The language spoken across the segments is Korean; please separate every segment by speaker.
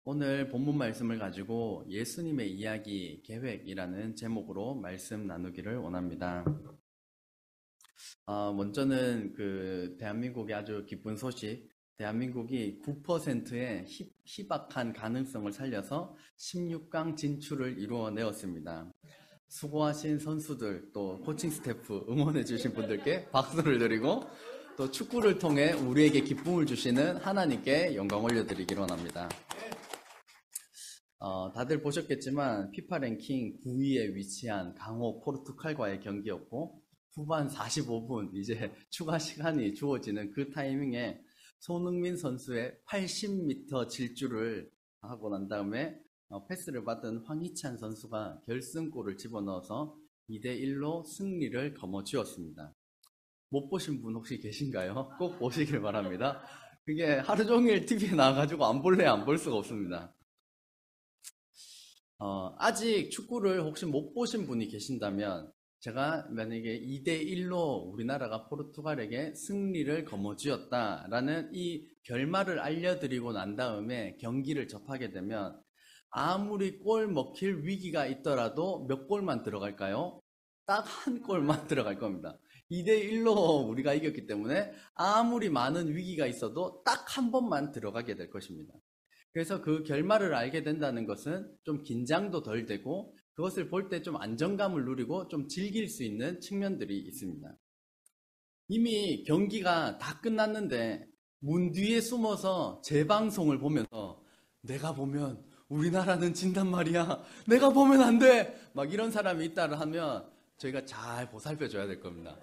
Speaker 1: 오늘 본문 말씀을 가지고 예수님의 이야기 계획이라는 제목으로 말씀 나누기를 원합니다. 먼저는 대한민국의 아주 기쁜 소식, 대한민국이 9%의 희박한 가능성을 살려서 16강 진출을 이루어내었습니다. 수고하신 선수들, 또 코칭 스태프, 응원해주신 분들께 박수를 드리고 또 축구를 통해 우리에게 기쁨을 주시는 하나님께 영광 올려드리기를 원합니다. 다들 보셨겠지만 피파 랭킹 9위에 위치한 강호 포르투갈과의 경기였고 후반 45분 이제 추가 시간이 주어지는 그 타이밍에 손흥민 선수의 80m 질주를 하고 난 다음에 패스를 받은 황희찬 선수가 결승골을 집어넣어서 2대1로 승리를 거머쥐었습니다. 못 보신 분 혹시 계신가요? 꼭 보시길 바랍니다. 그게 하루 종일 TV에 나와가지고 안 볼래 안 볼 수가 없습니다. 아직 축구를 혹시 못 보신 분이 계신다면 제가 만약에 2대1로 우리나라가 포르투갈에게 승리를 거머쥐었다라는 이 결말을 알려드리고 난 다음에 경기를 접하게 되면 아무리 골 먹힐 위기가 있더라도 몇 골만 들어갈까요? 딱 한 골만 들어갈 겁니다. 2대1로 우리가 이겼기 때문에 아무리 많은 위기가 있어도 딱 한 번만 들어가게 될 것입니다. 그래서 그 결말을 알게 된다는 것은 좀 긴장도 덜 되고 그것을 볼 때 좀 안정감을 누리고 좀 즐길 수 있는 측면들이 있습니다. 이미 경기가 다 끝났는데 문 뒤에 숨어서 재방송을 보면서 내가 보면 우리나라는 진단 말이야. 내가 보면 안 돼. 막 이런 사람이 있다를 하면 저희가 잘 보살펴줘야 될 겁니다.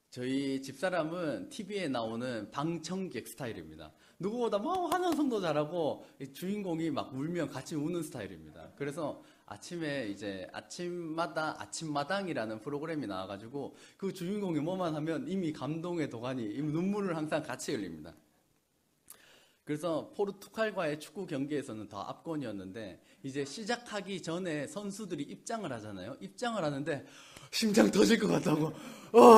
Speaker 1: 저희 집사람은 TV에 나오는 방청객 스타일입니다. 누구보다 막 환호성도 잘하고 주인공이 막 울면 같이 우는 스타일입니다. 그래서 아침에 이제 아침마당이라는 프로그램이 나와가지고 그 주인공이 뭐만 하면 이미 감동의 도가니, 이미 눈물을 항상 같이 흘립니다. 그래서 포르투갈과의 축구 경기에서는 더 압권이었는데 이제 시작하기 전에 선수들이 입장을 하잖아요. 입장을 하는데 심장 터질 것 같다고.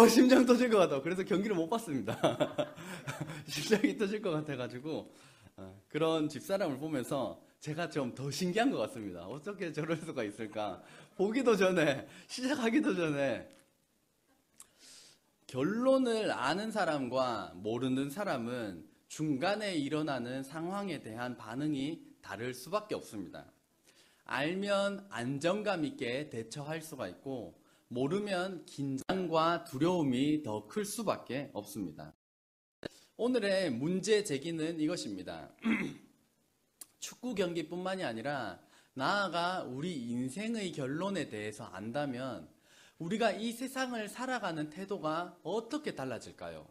Speaker 1: 심장 터질 것 같다고. 그래서 경기를 못 봤습니다. 심장이 터질 것 같아가지고 그런 집사람을 보면서 제가 좀 더 신기한 것 같습니다. 어떻게 저럴 수가 있을까? 보기도 전에, 시작하기도 전에 결론을 아는 사람과 모르는 사람은 중간에 일어나는 상황에 대한 반응이 다를 수밖에 없습니다. 알면 안정감 있게 대처할 수가 있고 모르면 긴장과 두려움이 더 클 수밖에 없습니다. 오늘의 문제 제기는 이것입니다. 축구 경기뿐만이 아니라 나아가 우리 인생의 결론에 대해서 안다면 우리가 이 세상을 살아가는 태도가 어떻게 달라질까요?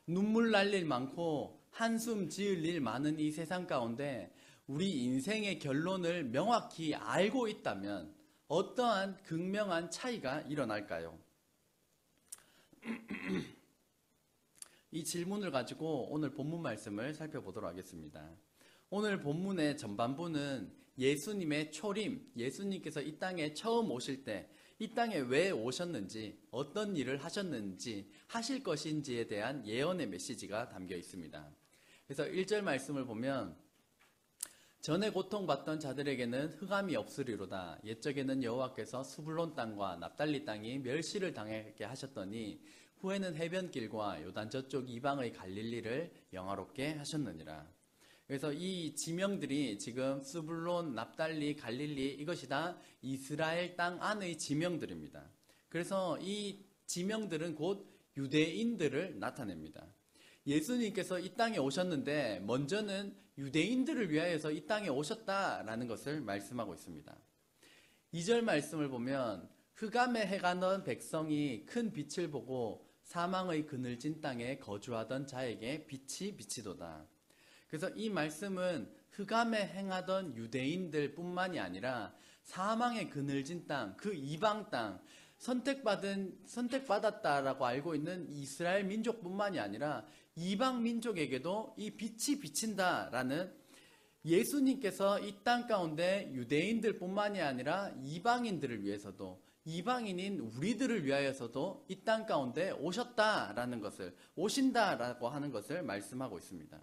Speaker 1: 눈물 날 일 많고 한숨 지을 일 많은 이 세상 가운데 우리 인생의 결론을 명확히 알고 있다면 어떠한 극명한 차이가 일어날까요? 이 질문을 가지고 오늘 본문 말씀을 살펴보도록 하겠습니다. 오늘 본문의 전반부는 예수님의 초림, 예수님께서 이 땅에 처음 오실 때 이 땅에 왜 오셨는지, 어떤 일을 하셨는지, 하실 것인지에 대한 예언의 메시지가 담겨 있습니다. 그래서 1절 말씀을 보면 전에 고통받던 자들에게는 흑암이 없으리로다. 옛적에는 여호와께서 스불론 땅과 납달리 땅이 멸시를 당하게 하셨더니 후에는 해변길과 요단 저쪽 이방의 갈릴리를 영화롭게 하셨느니라. 그래서 이 지명들이 지금 스불론, 납달리, 갈릴리 이것이 다 이스라엘 땅 안의 지명들입니다. 그래서 이 지명들은 곧 유대인들을 나타냅니다. 예수님께서 이 땅에 오셨는데 먼저는 유대인들을 위하여서 이 땅에 오셨다라는 것을 말씀하고 있습니다. 2절 말씀을 보면 흑암에 해가던 백성이 큰 빛을 보고 사망의 그늘진 땅에 거주하던 자에게 빛이 비치도다. 그래서 이 말씀은 흑암에 행하던 유대인들 뿐만이 아니라 사망의 그늘진 땅, 그 이방 땅, 선택받았다라고 알고 있는 이스라엘 민족뿐만이 아니라 이방 민족에게도 이 빛이 비친다라는 예수님께서 이 땅 가운데 유대인들 뿐만이 아니라 이방인들을 위해서도 이방인인 우리들을 위하여서도 이 땅 가운데 오셨다라는 것을, 오신다라고 하는 것을 말씀하고 있습니다.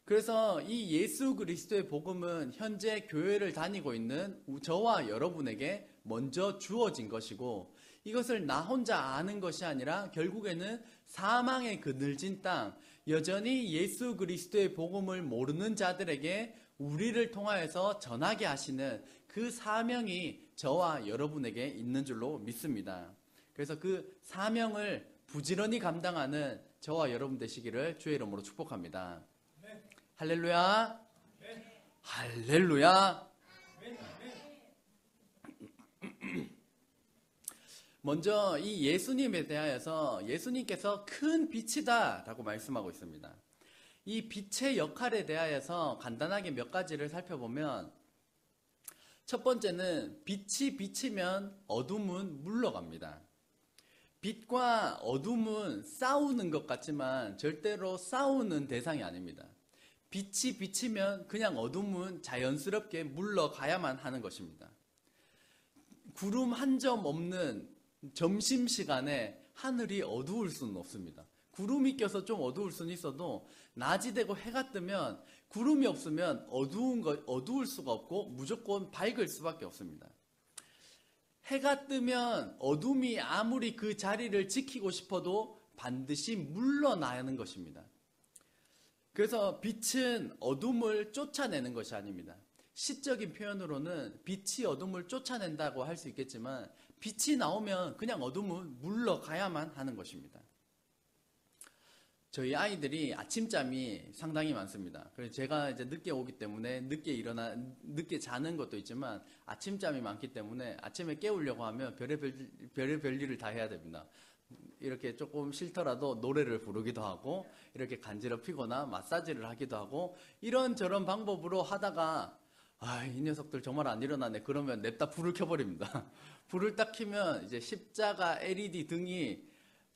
Speaker 1: 그래서 이 예수 그리스도의 복음은 현재 교회를 다니고 있는 저와 여러분에게 먼저 주어진 것이고, 이것을 나 혼자 아는 것이 아니라 결국에는 사망의 그늘진 땅, 여전히 예수 그리스도의 복음을 모르는 자들에게 우리를 통하여서 전하게 하시는 그 사명이 저와 여러분에게 있는 줄로 믿습니다. 그래서 그 사명을 부지런히 감당하는 저와 여러분 되시기를 주의 이름으로 축복합니다. 할렐루야. 할렐루야. 먼저 이 예수님에 대하여서 예수님께서 큰 빛이다 라고 말씀하고 있습니다. 이 빛의 역할에 대하여서 간단하게 몇 가지를 살펴보면, 첫 번째는 빛이 비치면 어둠은 물러갑니다. 빛과 어둠은 싸우는 것 같지만 절대로 싸우는 대상이 아닙니다. 빛이 비치면 그냥 어둠은 자연스럽게 물러가야만 하는 것입니다. 구름 한 점 없는 점심시간에 하늘이 어두울 수는 없습니다. 구름이 껴서 좀 어두울 수는 있어도 낮이 되고 해가 뜨면 구름이 없으면 어두울 수가 없고 무조건 밝을 수밖에 없습니다. 해가 뜨면 어둠이 아무리 그 자리를 지키고 싶어도 반드시 물러나는 것입니다. 그래서 빛은 어둠을 쫓아내는 것이 아닙니다. 시적인 표현으로는 빛이 어둠을 쫓아낸다고 할 수 있겠지만, 빛이 나오면 그냥 어둠은 물러가야만 하는 것입니다. 저희 아이들이 아침잠이 상당히 많습니다. 그래서 제가 이제 늦게 오기 때문에 늦게 자는 것도 있지만 아침잠이 많기 때문에 아침에 깨우려고 하면 별의별 일을 다 해야 됩니다. 이렇게 조금 싫더라도 노래를 부르기도 하고, 이렇게 간지럽히거나 마사지를 하기도 하고, 이런저런 방법으로 하다가 이 녀석들 정말 안 일어나네. 그러면 냅다 불을 켜버립니다. 불을 딱 켜면 이제 십자가 LED 등이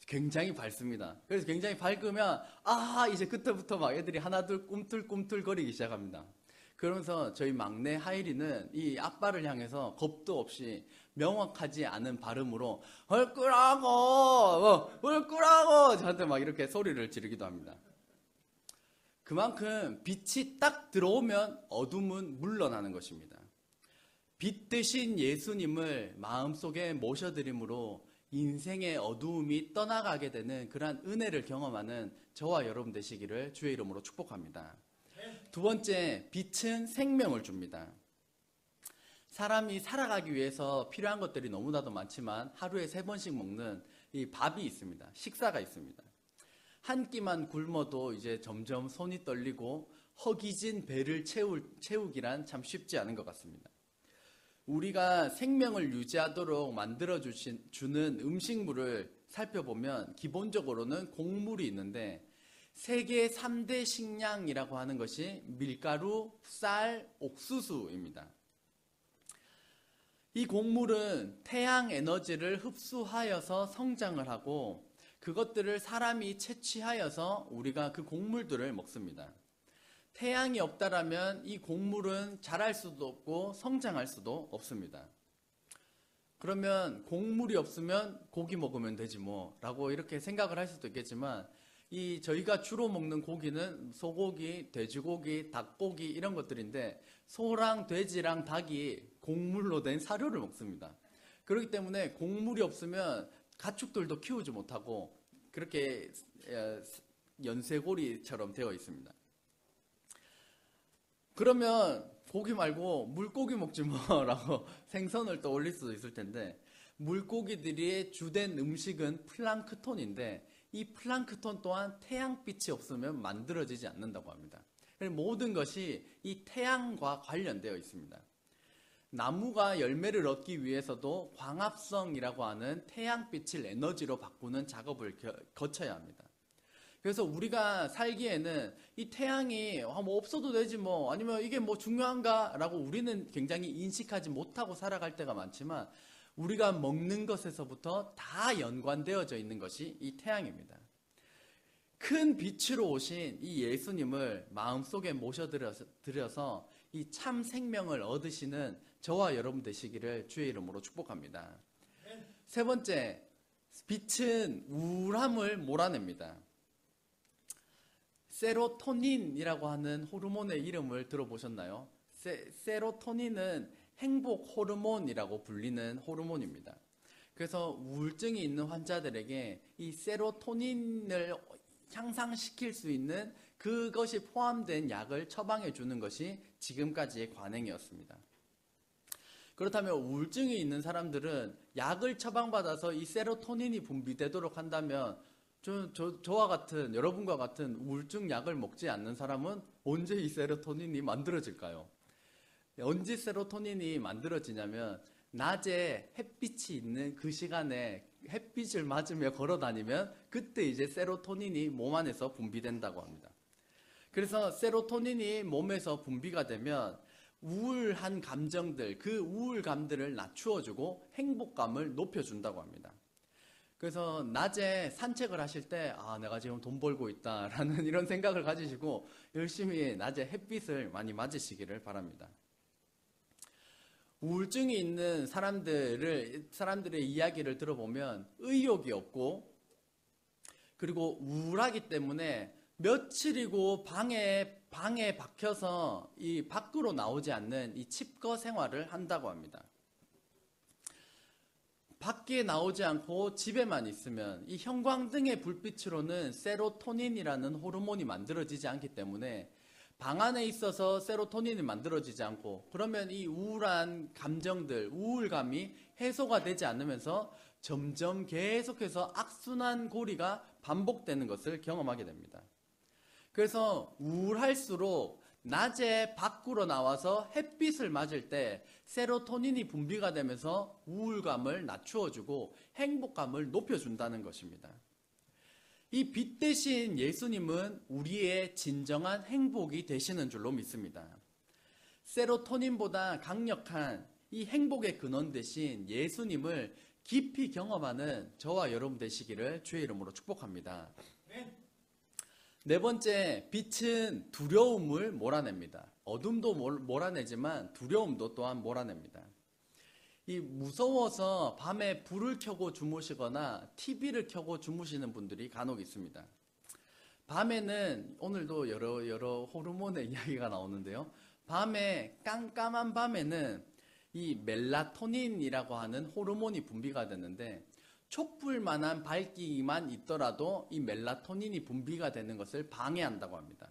Speaker 1: 굉장히 밝습니다. 그래서 굉장히 밝으면 이제 그때부터 막 애들이 하나둘 꿈틀꿈틀 거리기 시작합니다. 그러면서 저희 막내 하일이는 이 아빠를 향해서 겁도 없이 명확하지 않은 발음으로 헐끄라고 저한테 막 이렇게 소리를 지르기도 합니다. 그만큼 빛이 딱 들어오면 어둠은 물러나는 것입니다. 빛 대신 예수님을 마음속에 모셔드림으로 인생의 어두움이 떠나가게 되는 그러한 은혜를 경험하는 저와 여러분 되시기를 주의 이름으로 축복합니다. 두 번째, 빛은 생명을 줍니다. 사람이 살아가기 위해서 필요한 것들이 너무나도 많지만 하루에 3번씩 먹는 이 밥이 있습니다. 식사가 있습니다. 한 끼만 굶어도 이제 점점 손이 떨리고 허기진 배를 채우기란 참 쉽지 않은 것 같습니다. 우리가 생명을 유지하도록 만들어주는 음식물을 살펴보면 기본적으로는 곡물이 있는데, 세계 3대 식량이라고 하는 것이 밀가루, 쌀, 옥수수입니다. 이 곡물은 태양 에너지를 흡수하여서 성장을 하고, 그것들을 사람이 채취하여서 우리가 그 곡물들을 먹습니다. 태양이 없다라면 이 곡물은 자랄 수도 없고 성장할 수도 없습니다. 그러면 곡물이 없으면 고기 먹으면 되지 라고 이렇게 생각을 할 수도 있겠지만, 저희가 주로 먹는 고기는 소고기, 돼지고기, 닭고기 이런 것들인데, 소랑 돼지랑 닭이 곡물로 된 사료를 먹습니다. 그렇기 때문에 곡물이 없으면 가축들도 키우지 못하고 그렇게 연쇄고리처럼 되어 있습니다. 그러면 고기 말고 물고기 먹지 라고 생선을 떠올릴 수도 있을 텐데, 물고기들의 주된 음식은 플랑크톤인데, 이 플랑크톤 또한 태양빛이 없으면 만들어지지 않는다고 합니다. 모든 것이 이 태양과 관련되어 있습니다. 나무가 열매를 얻기 위해서도 광합성이라고 하는 태양빛을 에너지로 바꾸는 작업을 거쳐야 합니다. 그래서 우리가 살기에는 이 태양이 없어도 되지 아니면 이게 중요한가 라고 우리는 굉장히 인식하지 못하고 살아갈 때가 많지만, 우리가 먹는 것에서부터 다 연관되어져 있는 것이 이 태양입니다. 큰 빛으로 오신 이 예수님을 마음속에 모셔드려서 이 참 생명을 얻으시는 저와 여러분 되시기를 주의 이름으로 축복합니다. 세 번째, 빛은 우울함을 몰아냅니다. 세로토닌이라고 하는 호르몬의 이름을 들어보셨나요? 세로토닌은 행복 호르몬이라고 불리는 호르몬입니다. 그래서 우울증이 있는 환자들에게 이 세로토닌을 향상시킬 수 있는 그것이 포함된 약을 처방해 주는 것이 지금까지의 관행이었습니다. 그렇다면 우울증이 있는 사람들은 약을 처방받아서 이 세로토닌이 분비되도록 한다면 저와 같은, 여러분과 같은 우울증 약을 먹지 않는 사람은 언제 이 세로토닌이 만들어질까요? 언제 세로토닌이 만들어지냐면 낮에 햇빛이 있는 그 시간에 햇빛을 맞으며 걸어 다니면 그때 이제 세로토닌이 몸 안에서 분비된다고 합니다. 그래서 세로토닌이 몸에서 분비가 되면 우울한 감정들, 그 우울감들을 낮추어주고 행복감을 높여준다고 합니다. 그래서 낮에 산책을 하실 때 내가 지금 돈 벌고 있다라는 이런 생각을 가지시고 열심히 낮에 햇빛을 많이 맞으시기를 바랍니다. 우울증이 있는 사람들의 이야기를 들어보면 의욕이 없고 그리고 우울하기 때문에 며칠이고 방에 박혀서 이 밖으로 나오지 않는 이 칩거 생활을 한다고 합니다. 밖에 나오지 않고 집에만 있으면 이 형광등의 불빛으로는 세로토닌이라는 호르몬이 만들어지지 않기 때문에 방 안에 있어서 세로토닌이 만들어지지 않고 그러면 이 우울한 감정들, 우울감이 해소가 되지 않으면서 점점 계속해서 악순환 고리가 반복되는 것을 경험하게 됩니다. 그래서 우울할수록 낮에 밖으로 나와서 햇빛을 맞을 때 세로토닌이 분비가 되면서 우울감을 낮추어주고 행복감을 높여준다는 것입니다. 이 빛 대신 예수님은 우리의 진정한 행복이 되시는 줄로 믿습니다. 세로토닌보다 강력한 이 행복의 근원 대신 예수님을 깊이 경험하는 저와 여러분 되시기를 주의 이름으로 축복합니다. 네 번째, 빛은 두려움을 몰아냅니다. 어둠도 몰아내지만 두려움도 또한 몰아냅니다. 이 무서워서 밤에 불을 켜고 주무시거나 TV를 켜고 주무시는 분들이 간혹 있습니다. 밤에는 오늘도 여러 호르몬의 이야기가 나오는데요. 밤에 깜깜한 밤에는 이 멜라토닌이라고 하는 호르몬이 분비가 되는데 촛불만한 밝기만 있더라도 이 멜라토닌이 분비가 되는 것을 방해한다고 합니다.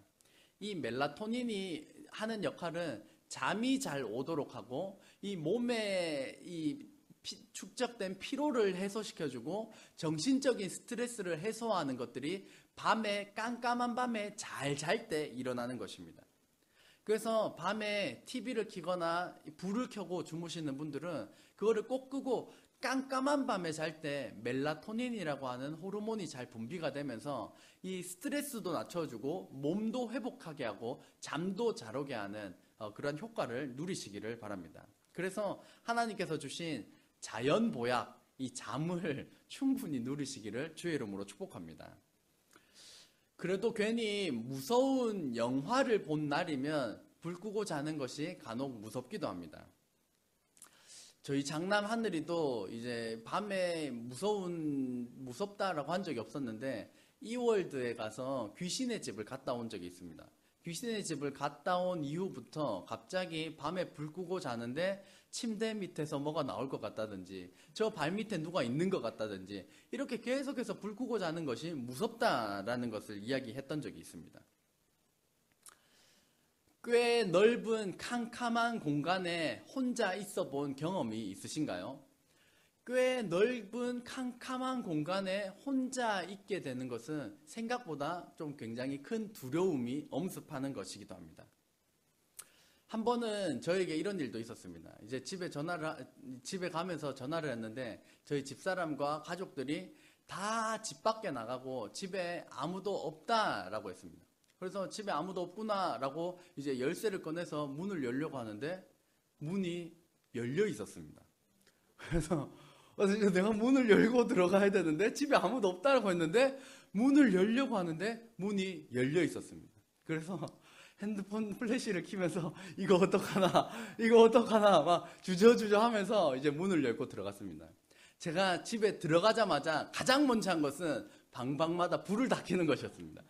Speaker 1: 이 멜라토닌이 하는 역할은 잠이 잘 오도록 하고 이 몸에 축적된 피로를 해소시켜주고 정신적인 스트레스를 해소하는 것들이 밤에 깜깜한 밤에 잘 잘 때 일어나는 것입니다. 그래서 밤에 TV를 켜거나 불을 켜고 주무시는 분들은 그거를 꼭 끄고 깜깜한 밤에 잘 때 멜라토닌이라고 하는 호르몬이 잘 분비가 되면서 이 스트레스도 낮춰주고 몸도 회복하게 하고 잠도 잘 오게 하는 그런 효과를 누리시기를 바랍니다. 그래서 하나님께서 주신 자연 보약, 이 잠을 충분히 누리시기를 주의 이름으로 축복합니다. 그래도 괜히 무서운 영화를 본 날이면 불 끄고 자는 것이 간혹 무섭기도 합니다. 저희 장남 하늘이도 이제 밤에 무섭다라고 한 적이 없었는데 이월드에 가서 귀신의 집을 갔다 온 적이 있습니다. 귀신의 집을 갔다 온 이후부터 갑자기 밤에 불 끄고 자는데 침대 밑에서 뭐가 나올 것 같다든지 저 발 밑에 누가 있는 것 같다든지 이렇게 계속해서 불 끄고 자는 것이 무섭다라는 것을 이야기했던 적이 있습니다. 꽤 넓은 캄캄한 공간에 혼자 있어 본 경험이 있으신가요? 꽤 넓은 캄캄한 공간에 혼자 있게 되는 것은 생각보다 좀 굉장히 큰 두려움이 엄습하는 것이기도 합니다. 한 번은 저에게 이런 일도 있었습니다. 이제 집에 가면서 전화를 했는데 저희 집사람과 가족들이 다 집 밖에 나가고 집에 아무도 없다라고 했습니다. 그래서 집에 아무도 없구나라고 이제 열쇠를 꺼내서 문을 열려고 하는데 문이 열려 있었습니다. 그래서 내가 문을 열고 들어가야 되는데 집에 아무도 없다라고 했는데 문을 열려고 하는데 문이 열려 있었습니다. 그래서 핸드폰 플래시를 켜면서 이거 어떡하나 막 주저주저 하면서 이제 문을 열고 들어갔습니다. 제가 집에 들어가자마자 가장 먼저 한 것은 방방마다 불을 다 켜는 것이었습니다.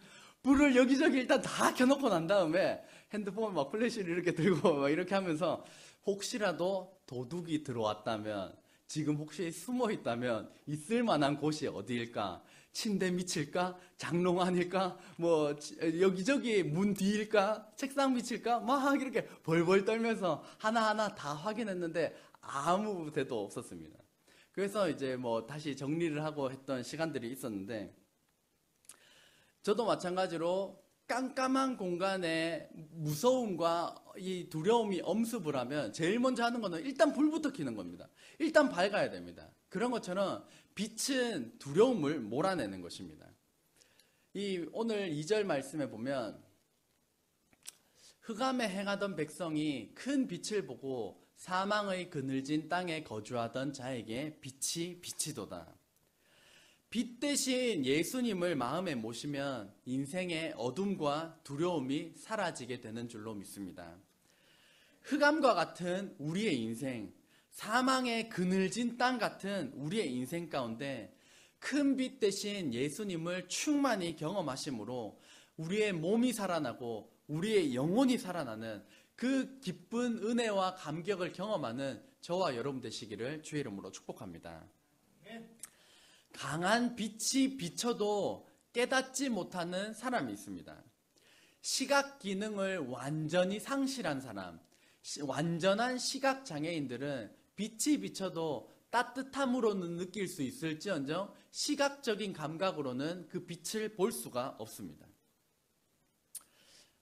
Speaker 1: 불을 여기저기 일단 다 켜놓고 난 다음에 핸드폰 막 플래시를 이렇게 들고 막 이렇게 하면서 혹시라도 도둑이 들어왔다면, 지금 혹시 숨어 있다면 있을 만한 곳이 어디일까? 침대 밑일까? 장롱 안일까? 뭐 여기저기 문 뒤일까? 책상 밑일까? 막 이렇게 벌벌 떨면서 하나하나 다 확인했는데 아무 데도 없었습니다. 그래서 이제 뭐 다시 정리를 하고 했던 시간들이 있었는데, 저도 마찬가지로 깜깜한 공간에 무서움과 이 두려움이 엄습을 하면 제일 먼저 하는 거는 일단 불부터 켜는 겁니다. 일단 밝아야 됩니다. 그런 것처럼 빛은 두려움을 몰아내는 것입니다. 오늘 2절 말씀에 보면 흑암에 행하던 백성이 큰 빛을 보고 사망의 그늘진 땅에 거주하던 자에게 빛이 비치도다. 빛 대신 예수님을 마음에 모시면 인생의 어둠과 두려움이 사라지게 되는 줄로 믿습니다. 흑암과 같은 우리의 인생, 사망의 그늘진 땅 같은 우리의 인생 가운데 큰 빛 대신 예수님을 충만히 경험하심으로 우리의 몸이 살아나고 우리의 영혼이 살아나는 그 기쁜 은혜와 감격을 경험하는 저와 여러분 되시기를 주의 이름으로 축복합니다. 강한 빛이 비쳐도 깨닫지 못하는 사람이 있습니다. 시각 기능을 완전히 상실한 사람, 완전한 시각 장애인들은 빛이 비쳐도 따뜻함으로는 느낄 수 있을지언정 시각적인 감각으로는 그 빛을 볼 수가 없습니다.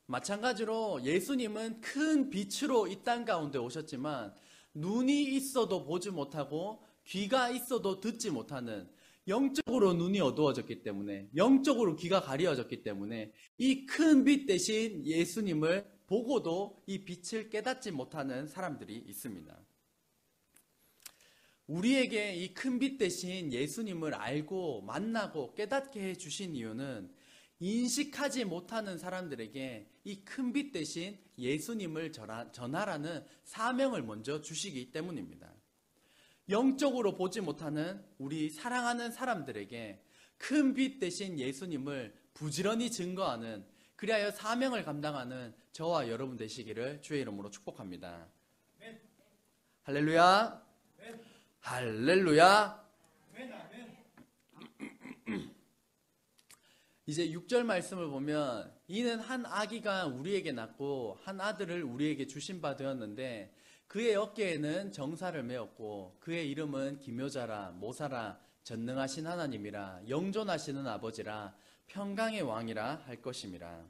Speaker 1: 마찬가지로 예수님은 큰 빛으로 이 땅 가운데 오셨지만 눈이 있어도 보지 못하고 귀가 있어도 듣지 못하는, 영적으로 눈이 어두워졌기 때문에, 영적으로 귀가 가려졌기 때문에 이 큰 빛 대신 예수님을 보고도 이 빛을 깨닫지 못하는 사람들이 있습니다. 우리에게 이 큰 빛 대신 예수님을 알고 만나고 깨닫게 해주신 이유는 인식하지 못하는 사람들에게 이 큰 빛 대신 예수님을 전하라는 사명을 먼저 주시기 때문입니다. 영적으로 보지 못하는 우리 사랑하는 사람들에게 큰 빛 대신 예수님을 부지런히 증거하는, 그리하여 사명을 감당하는 저와 여러분 되시기를 주의 이름으로 축복합니다. 네. 할렐루야. 네. 할렐루야. 네. 이제 6절 말씀을 보면 이는 한 아기가 우리에게 낳고 한 아들을 우리에게 주신 바 되었는데 그의 어깨에는 정사를 메었고 그의 이름은 기묘자라 모사라 전능하신 하나님이라 영존하시는 아버지라 평강의 왕이라 할 것임이라.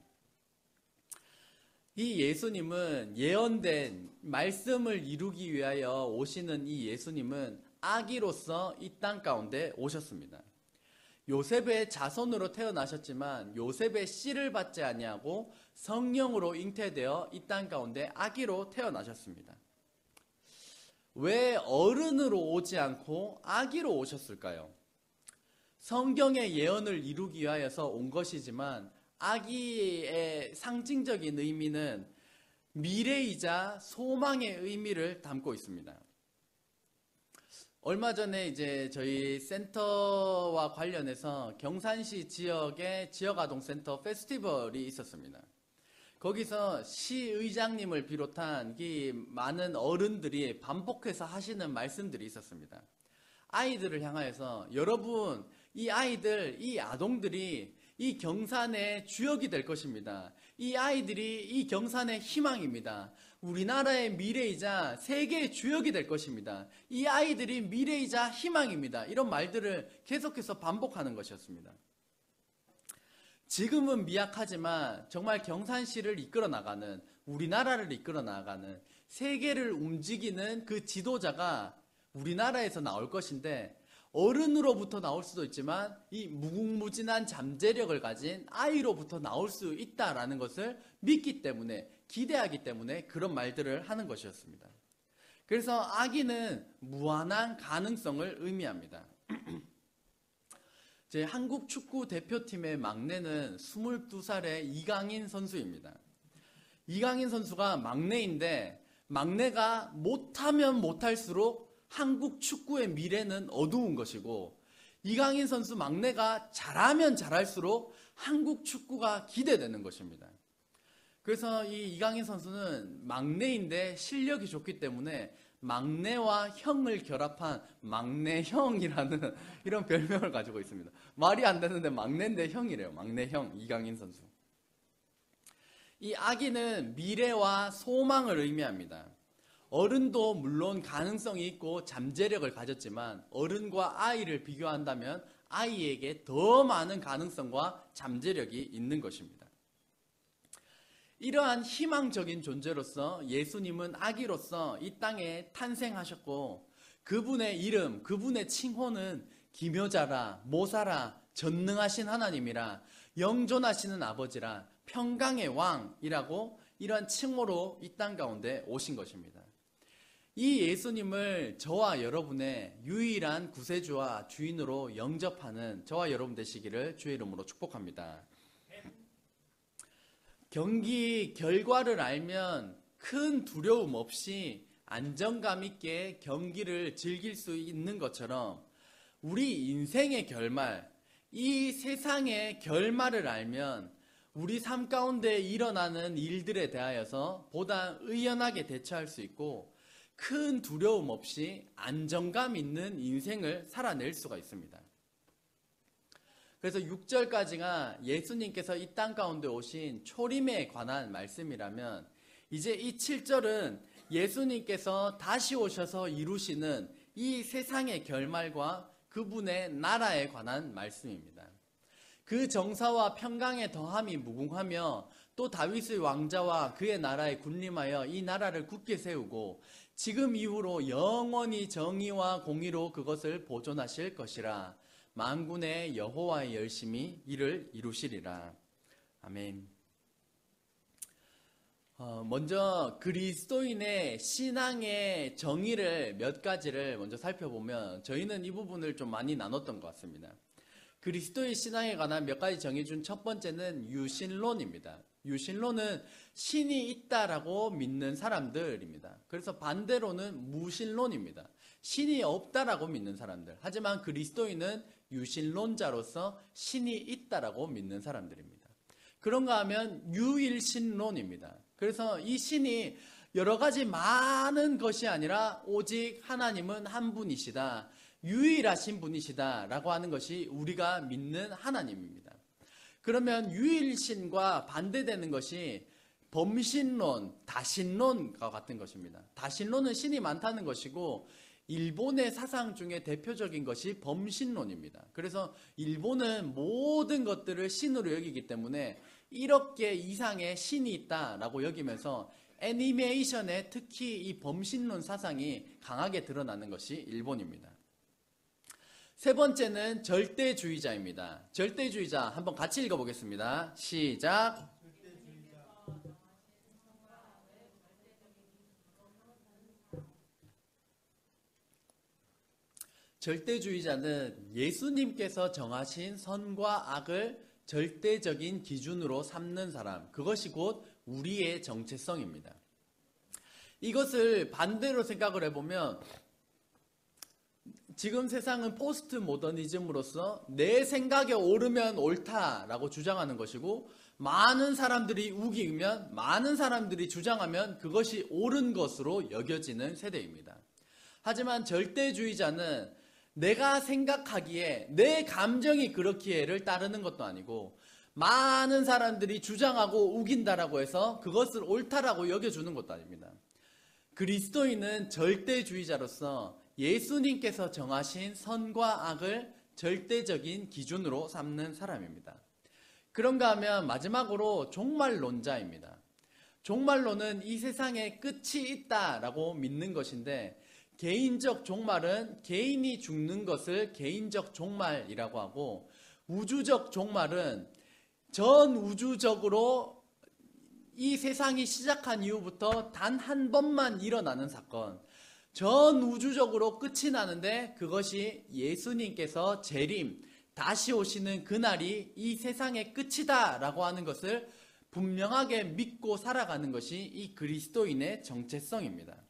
Speaker 1: 이 예수님은 예언된 말씀을 이루기 위하여 오시는 이 예수님은 아기로서 이 땅 가운데 오셨습니다. 요셉의 자손으로 태어나셨지만 요셉의 씨를 받지 아니하고 성령으로 잉태되어 이 땅 가운데 아기로 태어나셨습니다. 왜 어른으로 오지 않고 아기로 오셨을까요? 성경의 예언을 이루기 위하여서 온 것이지만 아기의 상징적인 의미는 미래이자 소망의 의미를 담고 있습니다. 얼마 전에 이제 저희 센터와 관련해서 경산시 지역의 지역아동센터 페스티벌이 있었습니다. 거기서 시의장님을 비롯한 이 많은 어른들이 반복해서 하시는 말씀들이 있었습니다. 아이들을 향하여서 여러분, 이 아이들, 이 아동들이 이 경산의 주역이 될 것입니다. 이 아이들이 이 경산의 희망입니다. 우리나라의 미래이자 세계의 주역이 될 것입니다. 이 아이들이 미래이자 희망입니다. 이런 말들을 계속해서 반복하는 것이었습니다. 지금은 미약하지만 정말 경산시를 이끌어 나가는, 우리나라를 이끌어 나가는, 세계를 움직이는 그 지도자가 우리나라에서 나올 것인데 어른으로부터 나올 수도 있지만 이 무궁무진한 잠재력을 가진 아이로부터 나올 수 있다라는 것을 믿기 때문에, 기대하기 때문에 그런 말들을 하는 것이었습니다. 그래서 아기는 무한한 가능성을 의미합니다. 제 한국 축구 대표팀의 막내는 22살의 이강인 선수입니다. 이강인 선수가 막내인데 막내가 못하면 못할수록 한국 축구의 미래는 어두운 것이고 이강인 선수 막내가 잘하면 잘할수록 한국 축구가 기대되는 것입니다. 그래서 이 이강인 선수는 막내인데 실력이 좋기 때문에 막내와 형을 결합한 막내형이라는 이런 별명을 가지고 있습니다. 말이 안 되는데 막내인데 형이래요. 막내형 이강인 선수. 이 아기는 미래와 소망을 의미합니다. 어른도 물론 가능성이 있고 잠재력을 가졌지만 어른과 아이를 비교한다면 아이에게 더 많은 가능성과 잠재력이 있는 것입니다. 이러한 희망적인 존재로서 예수님은 아기로서 이 땅에 탄생하셨고 그분의 이름, 그분의 칭호는 기묘자라, 모사라, 전능하신 하나님이라, 영존하시는 아버지라, 평강의 왕이라고 이러한 칭호로 이 땅 가운데 오신 것입니다. 이 예수님을 저와 여러분의 유일한 구세주와 주인으로 영접하는 저와 여러분 되시기를 주의 이름으로 축복합니다. 경기 결과를 알면 큰 두려움 없이 안정감 있게 경기를 즐길 수 있는 것처럼 우리 인생의 결말, 이 세상의 결말을 알면 우리 삶 가운데 일어나는 일들에 대하여서 보다 의연하게 대처할 수 있고 큰 두려움 없이 안정감 있는 인생을 살아낼 수가 있습니다. 그래서 6절까지가 예수님께서 이 땅 가운데 오신 초림에 관한 말씀이라면 이제 이 7절은 예수님께서 다시 오셔서 이루시는 이 세상의 결말과 그분의 나라에 관한 말씀입니다. 그 정사와 평강의 더함이 무궁하며 또 다윗의 왕자와 그의 나라에 군림하여 이 나라를 굳게 세우고 지금 이후로 영원히 정의와 공의로 그것을 보존하실 것이라. 만군의 여호와의 열심히 이를 이루시리라. 아멘. 먼저 그리스도인의 신앙의 정의를 몇 가지를 먼저 살펴보면 저희는 이 부분을 좀 많이 나눴던 것 같습니다. 그리스도의 신앙에 관한 몇 가지 정의준 첫 번째는 유신론입니다. 유신론은 신이 있다라고 믿는 사람들입니다. 그래서 반대로는 무신론입니다. 신이 없다라고 믿는 사람들. 하지만 그리스도인은 유신론자로서 신이 있다라고 믿는 사람들입니다. 그런가 하면 유일신론입니다. 그래서 이 신이 여러 가지 많은 것이 아니라 오직 하나님은 한 분이시다. 유일하신 분이시다라고 하는 것이 우리가 믿는 하나님입니다. 그러면 유일신과 반대되는 것이 범신론, 다신론과 같은 것입니다. 다신론은 신이 많다는 것이고 일본의 사상 중에 대표적인 것이 범신론입니다. 그래서 일본은 모든 것들을 신으로 여기기 때문에 1억 개 이상의 신이 있다라고 여기면서 애니메이션에 특히 이 범신론 사상이 강하게 드러나는 것이 일본입니다. 세 번째는 절대주의자입니다. 절대주의자 한번 같이 읽어보겠습니다. 시작. 절대주의자는 예수님께서 정하신 선과 악을 절대적인 기준으로 삼는 사람, 그것이 곧 우리의 정체성입니다. 이것을 반대로 생각을 해보면 지금 세상은 포스트 모더니즘으로서 내 생각에 옳으면 옳다라고 주장하는 것이고 많은 사람들이 우기면 많은 사람들이 주장하면 그것이 옳은 것으로 여겨지는 세대입니다. 하지만 절대주의자는 내가 생각하기에 내 감정이 그렇기에를 따르는 것도 아니고 많은 사람들이 주장하고 우긴다라고 해서 그것을 옳다라고 여겨주는 것도 아닙니다. 그리스도인은 절대주의자로서 예수님께서 정하신 선과 악을 절대적인 기준으로 삼는 사람입니다. 그런가 하면 마지막으로 종말론자입니다. 종말론은 이 세상에 끝이 있다라고 믿는 것인데 개인적 종말은 개인이 죽는 것을 개인적 종말이라고 하고 우주적 종말은 전 우주적으로 이 세상이 시작한 이후부터 단 한 번만 일어나는 사건, 전 우주적으로 끝이 나는데 그것이 예수님께서 재림, 다시 오시는 그날이 이 세상의 끝이다 라고 하는 것을 분명하게 믿고 살아가는 것이 이 그리스도인의 정체성입니다.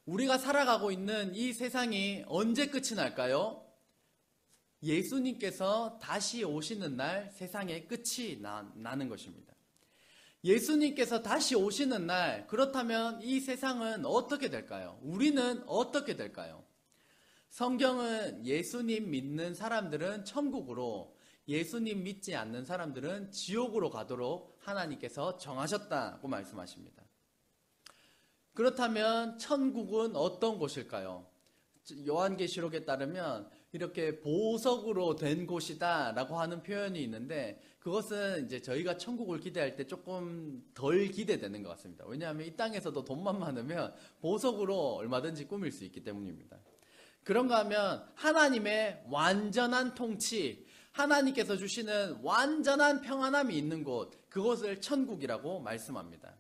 Speaker 1: 우리가 살아가고 있는 이 세상이 언제 끝이 날까요? 예수님께서 다시 오시는 날 세상의 끝이 나는 것입니다. 예수님께서 다시 오시는 날, 그렇다면 이 세상은 어떻게 될까요? 우리는 어떻게 될까요? 성경은 예수님 믿는 사람들은 천국으로, 예수님 믿지 않는 사람들은 지옥으로 가도록 하나님께서 정하셨다고 말씀하십니다. 그렇다면 천국은 어떤 곳일까요? 요한계시록에 따르면 이렇게 보석으로 된 곳이다 라고 하는 표현이 있는데, 그것은 이제 저희가 천국을 기대할 때 조금 덜 기대되는 것 같습니다. 왜냐하면 이 땅에서도 돈만 많으면 보석으로 얼마든지 꾸밀 수 있기 때문입니다. 그런가 하면 하나님의 완전한 통치, 하나님께서 주시는 완전한 평안함이 있는 곳, 그것을 천국이라고 말씀합니다.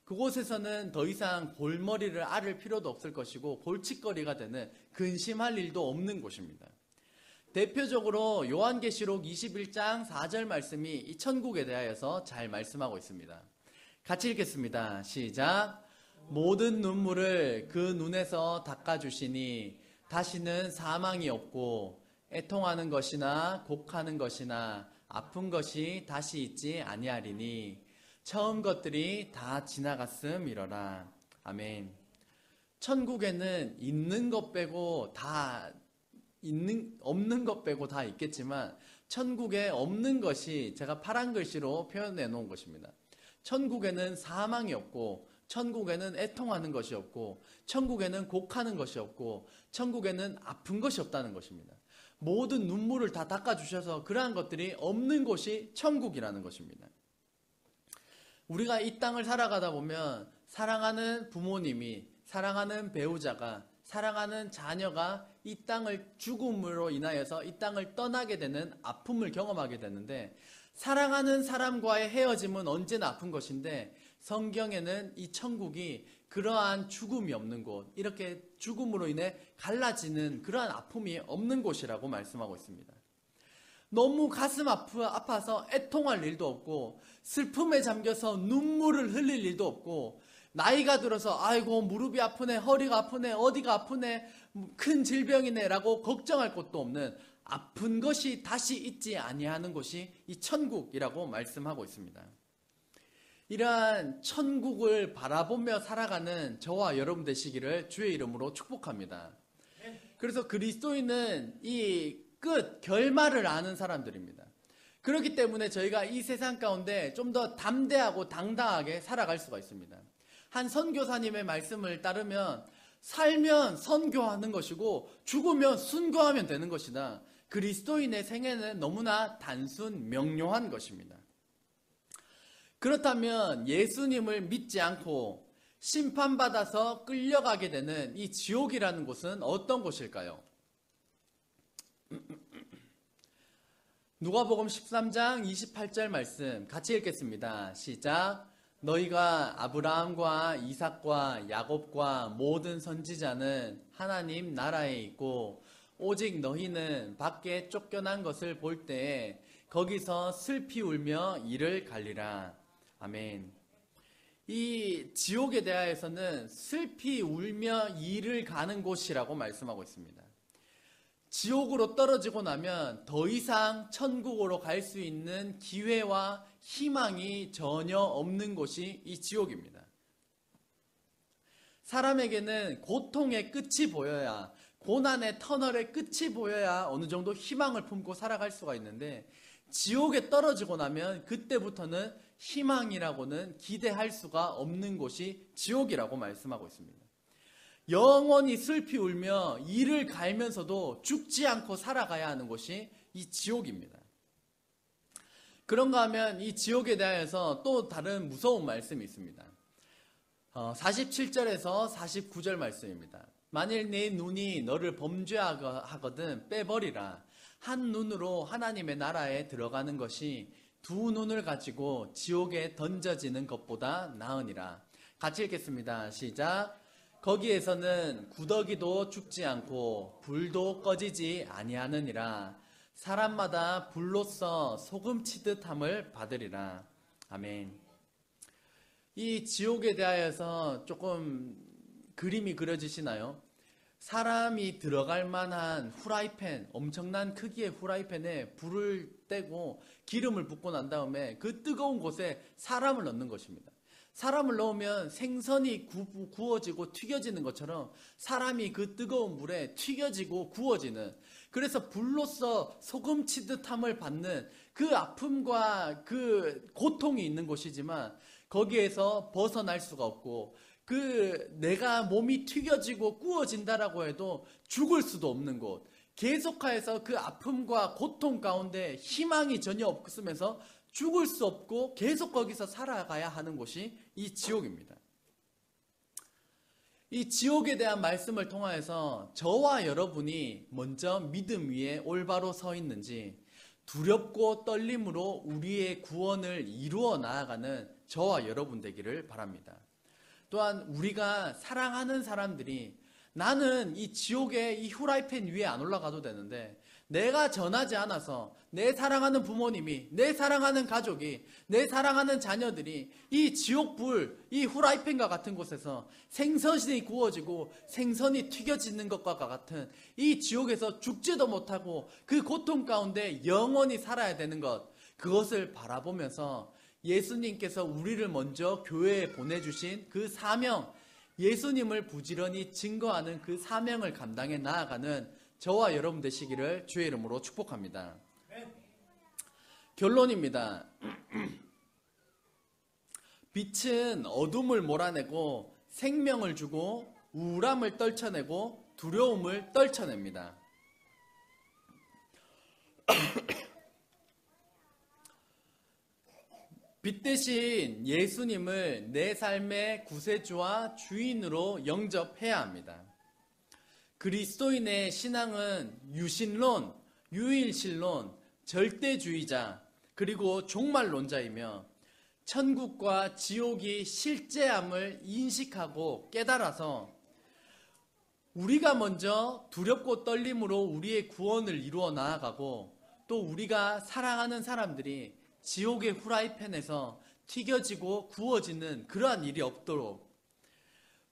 Speaker 1: 그곳에서는 더 이상 골머리를 앓을 필요도 없을 것이고 골칫거리가 되는 근심할 일도 없는 곳입니다. 대표적으로 요한계시록 21장 4절 말씀이 이 천국에 대하여서 잘 말씀하고 있습니다. 같이 읽겠습니다. 시작. 모든 눈물을 그 눈에서 닦아주시니 다시는 사망이 없고 애통하는 것이나 곡하는 것이나 아픈 것이 다시 있지 아니하리니 처음 것들이 다 지나갔음이러라. 아멘. 천국에는 있는 것 빼고 없는 것 빼고 다 있겠지만 천국에 없는 것이 제가 파란 글씨로 표현해 놓은 것입니다. 천국에는 사망이 없고, 천국에는 애통하는 것이 없고, 천국에는 곡하는 것이 없고, 천국에는 아픈 것이 없다는 것입니다. 모든 눈물을 다 닦아주셔서 그러한 것들이 없는 곳이 천국이라는 것입니다. 우리가 이 땅을 살아가다 보면 사랑하는 부모님이, 사랑하는 배우자가, 사랑하는 자녀가 이 땅을 죽음으로 인하여서 이 땅을 떠나게 되는 아픔을 경험하게 되는데, 사랑하는 사람과의 헤어짐은 언제나 아픈 것인데 성경에는 이 천국이 그러한 죽음이 없는 곳, 이렇게 죽음으로 인해 갈라지는 그러한 아픔이 없는 곳이라고 말씀하고 있습니다. 너무 가슴 아파서 애통할 일도 없고, 슬픔에 잠겨서 눈물을 흘릴 일도 없고, 나이가 들어서 아이고 무릎이 아프네, 허리가 아프네, 어디가 아프네, 큰 질병이네 라고 걱정할 것도 없는, 아픈 것이 다시 있지 아니하는 곳이 이 천국이라고 말씀하고 있습니다. 이러한 천국을 바라보며 살아가는 저와 여러분 되시기를 주의 이름으로 축복합니다. 그래서 그리스도인은 이 결말을 아는 사람들입니다. 그렇기 때문에 저희가 이 세상 가운데 좀 더 담대하고 당당하게 살아갈 수가 있습니다. 한 선교사님의 말씀을 따르면 살면 선교하는 것이고 죽으면 순교하면 되는 것이다. 그리스도인의 생애는 너무나 단순 명료한 것입니다. 그렇다면 예수님을 믿지 않고 심판받아서 끌려가게 되는 이 지옥이라는 곳은 어떤 곳일까요? 누가복음 13장 28절 말씀 같이 읽겠습니다. 시작. 너희가 아브라함과 이삭과 야곱과 모든 선지자는 하나님 나라에 있고 오직 너희는 밖에 쫓겨난 것을 볼 때에 거기서 슬피 울며 이를 갈리라. 아멘. 이 지옥에 대하여서는 슬피 울며 이를 가는 곳이라고 말씀하고 있습니다. 지옥으로 떨어지고 나면 더 이상 천국으로 갈 수 있는 기회와 희망이 전혀 없는 곳이 이 지옥입니다. 사람에게는 고통의 끝이 보여야, 고난의 터널의 끝이 보여야 어느 정도 희망을 품고 살아갈 수가 있는데, 지옥에 떨어지고 나면 그때부터는 희망이라고는 기대할 수가 없는 곳이 지옥이라고 말씀하고 있습니다. 영원히 슬피 울며 이를 갈면서도 죽지 않고 살아가야 하는 곳이 이 지옥입니다. 그런가 하면 이 지옥에 대하여서 또 다른 무서운 말씀이 있습니다. 47절에서 49절 말씀입니다. 만일 네 눈이 너를 범죄하거든 빼버리라. 한 눈으로 하나님의 나라에 들어가는 것이 두 눈을 가지고 지옥에 던져지는 것보다 나으니라. 같이 읽겠습니다. 시작. 거기에서는 구더기도 죽지 않고 불도 꺼지지 아니하느니라. 사람마다 불로써 소금 치듯 함을 받으리라. 아멘. 이 지옥에 대하여서 조금 그림이 그려지시나요? 사람이 들어갈 만한 후라이팬, 엄청난 크기의 후라이팬에 불을 떼고 기름을 붓고 난 다음에 그 뜨거운 곳에 사람을 넣는 것입니다. 사람을 넣으면 생선이 구워지고 튀겨지는 것처럼 사람이 그 뜨거운 물에 튀겨지고 구워지는, 그래서 불로써 소금 치듯함을 받는 그 아픔과 그 고통이 있는 곳이지만 거기에서 벗어날 수가 없고, 내가 몸이 튀겨지고 구워진다라고 해도 죽을 수도 없는 곳, 계속해서 그 아픔과 고통 가운데 희망이 전혀 없으면서 죽을 수 없고 계속 거기서 살아가야 하는 곳이 이 지옥입니다. 이 지옥에 대한 말씀을 통하여서 저와 여러분이 먼저 믿음 위에 올바로 서 있는지, 두렵고 떨림으로 우리의 구원을 이루어 나아가는 저와 여러분 되기를 바랍니다. 또한 우리가 사랑하는 사람들이, 나는 이 지옥의 이 후라이팬 위에 안 올라가도 되는데 내가 전하지 않아서 내 사랑하는 부모님이, 내 사랑하는 가족이, 내 사랑하는 자녀들이 이 지옥불, 이 후라이팬과 같은 곳에서 생선이 구워지고 생선이 튀겨지는 것과 같은 이 지옥에서 죽지도 못하고 그 고통 가운데 영원히 살아야 되는 것, 그것을 바라보면서 예수님께서 우리를 먼저 교회에 보내주신 그 사명, 예수님을 부지런히 증거하는 그 사명을 감당해 나아가는 저와 여러분 되시기를 주의 이름으로 축복합니다. 결론입니다. 빛은 어둠을 몰아내고 생명을 주고 우울함을 떨쳐내고 두려움을 떨쳐냅니다. 빛 대신 예수님을 내 삶의 구세주와 주인으로 영접해야 합니다. 그리스도인의 신앙은 유신론, 유일신론, 절대주의자, 그리고 종말론자이며 천국과 지옥이 실제함을 인식하고 깨달아서 우리가 먼저 두렵고 떨림으로 우리의 구원을 이루어 나아가고, 또 우리가 사랑하는 사람들이 지옥의 후라이팬에서 튀겨지고 구워지는 그러한 일이 없도록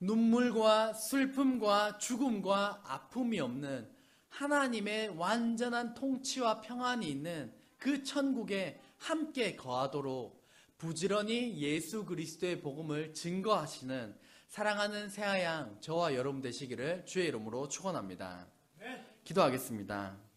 Speaker 1: 눈물과 슬픔과 죽음과 아픔이 없는 하나님의 완전한 통치와 평안이 있는 그 천국에 함께 거하도록 부지런히 예수 그리스도의 복음을 증거하시는 사랑하는 새하양 저와 여러분 되시기를 주의 이름으로 축원합니다. 기도하겠습니다.